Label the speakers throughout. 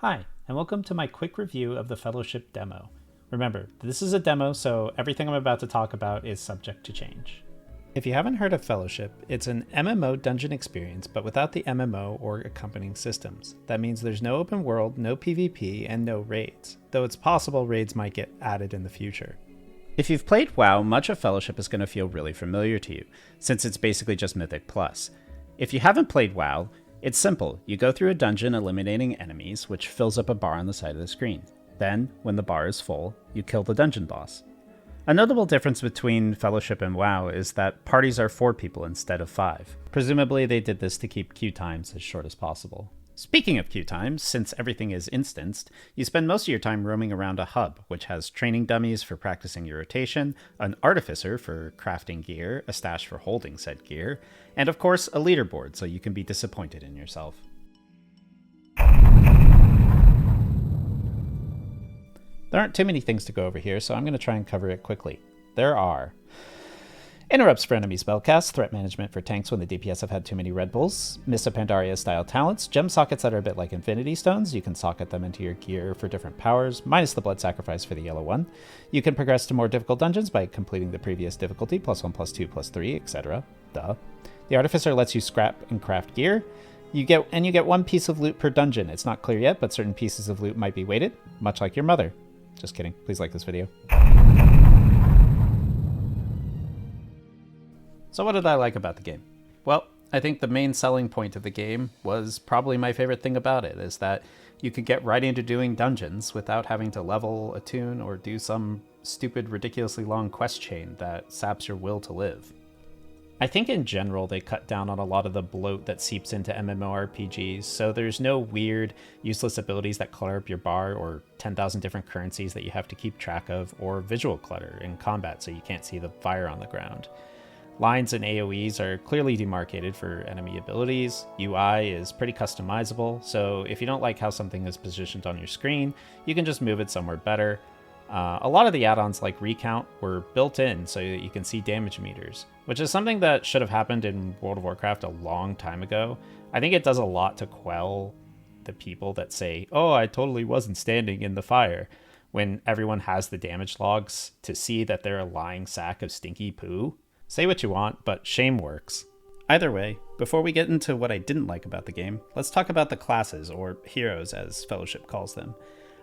Speaker 1: Hi, and welcome to my quick review of the Fellowship demo. Remember, this is a demo, so everything I'm about to talk about is subject to change. If you haven't heard of Fellowship, it's an MMO dungeon experience, but without the MMO or accompanying systems. That means there's no open world, no PvP, and no raids, though it's possible raids might get added in the future. If you've played WoW, much of Fellowship is going to feel really familiar to you, since it's basically just Mythic Plus. If you haven't played WoW, it's simple. You go through a dungeon eliminating enemies, which fills up a bar on the side of the screen. Then, when the bar is full, you kill the dungeon boss. A notable difference between Fellowship and WoW is that parties are 4 people instead of 5. Presumably they did this to keep queue times as short as possible. Speaking of queue times, since everything is instanced, you spend most of your time roaming around a hub, which has training dummies for practicing your rotation, an artificer for crafting gear, a stash for holding said gear, and of course a leaderboard so you can be disappointed in yourself. There aren't too many things to go over here, so I'm going to try and cover it quickly. There are interrupts for enemy spellcasts, threat management for tanks when the DPS have had too many Red Bulls, Missa Pandaria style talents, gem sockets that are a bit like Infinity Stones, you can socket them into your gear for different powers, minus the blood sacrifice for the yellow one. You can progress to more difficult dungeons by completing the previous difficulty, +1, +2, +3, etc. Duh. The Artificer lets you scrap and craft gear. You get 1 piece of loot per dungeon. It's not clear yet, but certain pieces of loot might be weighted, much like your mother. Just kidding. Please like this video. So what did I like about the game? Well, I think the main selling point of the game was probably my favorite thing about it, is that you could get right into doing dungeons without having to level, attune, or do some stupid, ridiculously long quest chain that saps your will to live. I think in general they cut down on a lot of the bloat that seeps into MMORPGs, so there's no weird, useless abilities that clutter up your bar, or 10,000 different currencies that you have to keep track of, or visual clutter in combat so you can't see the fire on the ground. Lines and AoEs are clearly demarcated for enemy abilities, UI is pretty customizable, so if you don't like how something is positioned on your screen, you can just move it somewhere better. A lot of the add-ons like Recount were built in so that you can see damage meters, which is something that should have happened in World of Warcraft a long time ago. I think it does a lot to quell the people that say, oh, I totally wasn't standing in the fire, when everyone has the damage logs to see that they're a lying sack of stinky poo. Say what you want, but shame works. Either way, before we get into what I didn't like about the game, let's talk about the classes, or heroes as Fellowship calls them.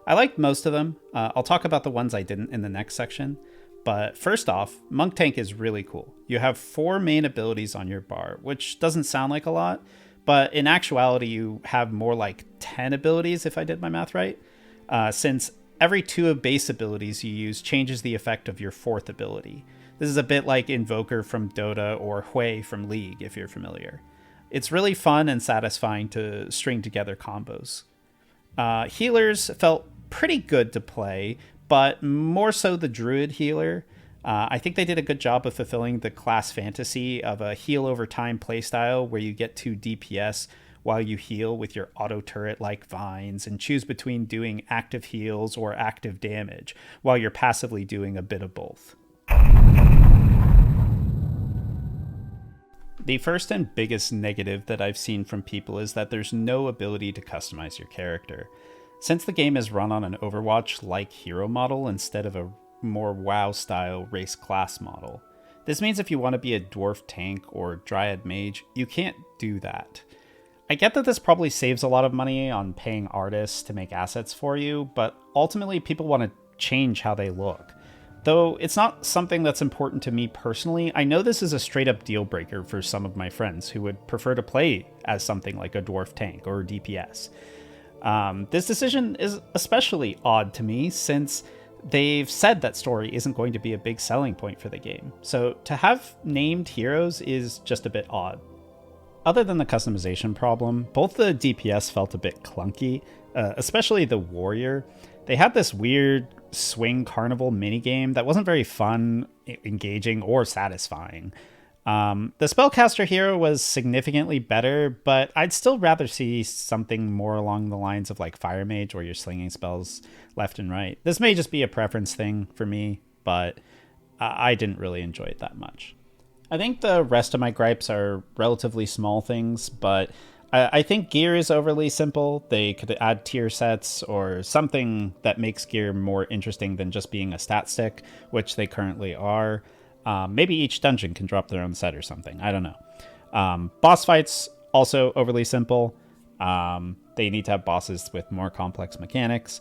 Speaker 1: I liked most of them. I'll talk about the ones I didn't in the next section. But first off, Monk Tank is really cool. You have 4 main abilities on your bar, which doesn't sound like a lot, but in actuality you have more like 10 abilities if I did my math right, since every 2 of base abilities you use changes the effect of your 4th ability. This is a bit like Invoker from Dota or Hui from League, if you're familiar. It's really fun and satisfying to string together combos. Healers felt pretty good to play, but more so the Druid healer. I think they did a good job of fulfilling the class fantasy of a heal over time playstyle where you get to DPS while you heal with your auto turret like vines and choose between doing active heals or active damage while you're passively doing a bit of both. The first and biggest negative that I've seen from people is that there's no ability to customize your character. Since the game is run on an Overwatch-like hero model instead of a more WoW-style race class model, this means if you want to be a dwarf tank or dryad mage, you can't do that. I get that this probably saves a lot of money on paying artists to make assets for you, but ultimately people want to change how they look. Though it's not something that's important to me personally, I know this is a straight-up deal breaker for some of my friends who would prefer to play as something like a dwarf tank or DPS. This decision is especially odd to me since they've said that story isn't going to be a big selling point for the game. So to have named heroes is just a bit odd. Other than the customization problem, both the DPS felt a bit clunky, especially the warrior. They had this weird swing carnival minigame that wasn't very fun, engaging, or satisfying. The spellcaster hero was significantly better, but I'd still rather see something more along the lines of like Fire Mage, where you're slinging spells left and right. This may just be a preference thing for me, but I didn't really enjoy it that much. I think the rest of my gripes are relatively small things, but I think gear is overly simple. They could add tier sets or something that makes gear more interesting than just being a stat stick, which they currently are. Maybe each dungeon can drop their own set or something. I don't know. Boss fights, also overly simple. They need to have bosses with more complex mechanics.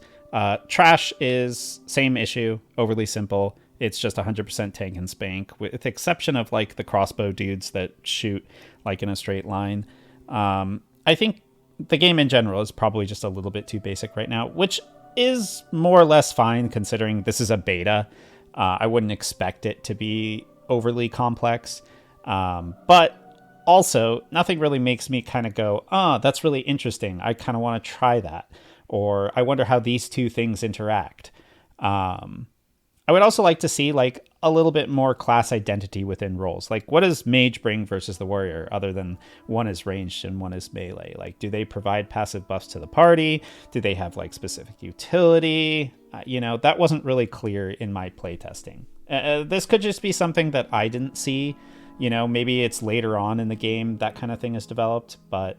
Speaker 1: Trash is same issue, overly simple. It's just 100% tank and spank, with the exception of like the crossbow dudes that shoot like in a straight line. I think the game in general is probably just a little bit too basic right now, which is more or less fine considering this is a beta. I wouldn't expect it to be overly complex. But also, nothing really makes me kind of go, that's really interesting. I kind of want to try that. Or I wonder how these two things interact. I would also like to see like a little bit more class identity within roles. Like, what does mage bring versus the warrior, other than one is ranged and one is melee? Like, do they provide passive buffs to the party? Do they have like specific utility? That wasn't really clear in my playtesting. This could just be something that I didn't see. Maybe it's later on in the game that kind of thing is developed, but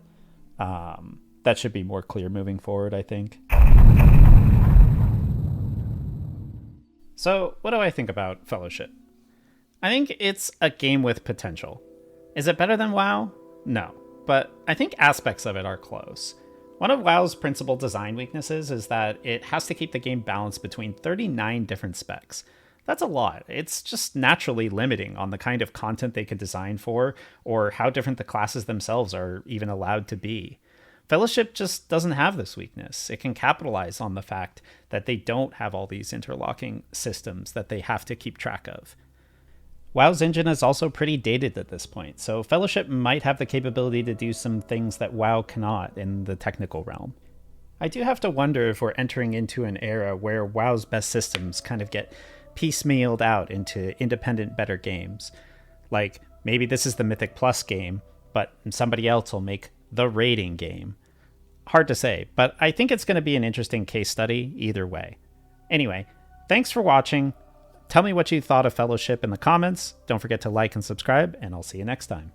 Speaker 1: that should be more clear moving forward, I think. So, what do I think about Fellowship? I think it's a game with potential. Is it better than WoW? No, but I think aspects of it are close. One of WoW's principal design weaknesses is that it has to keep the game balanced between 39 different specs. That's a lot. It's just naturally limiting on the kind of content they can design for, or how different the classes themselves are even allowed to be. Fellowship just doesn't have this weakness. It can capitalize on the fact that they don't have all these interlocking systems that they have to keep track of. WoW's engine is also pretty dated at this point, so Fellowship might have the capability to do some things that WoW cannot in the technical realm. I do have to wonder if we're entering into an era where WoW's best systems kind of get piecemealed out into independent, better games. Like, maybe this is the Mythic Plus game, but somebody else will make the raiding game. Hard to say, but I think it's going to be an interesting case study either way. Anyway, thanks for watching. Tell me what you thought of Fellowship in the comments. Don't forget to like and subscribe, and I'll see you next time.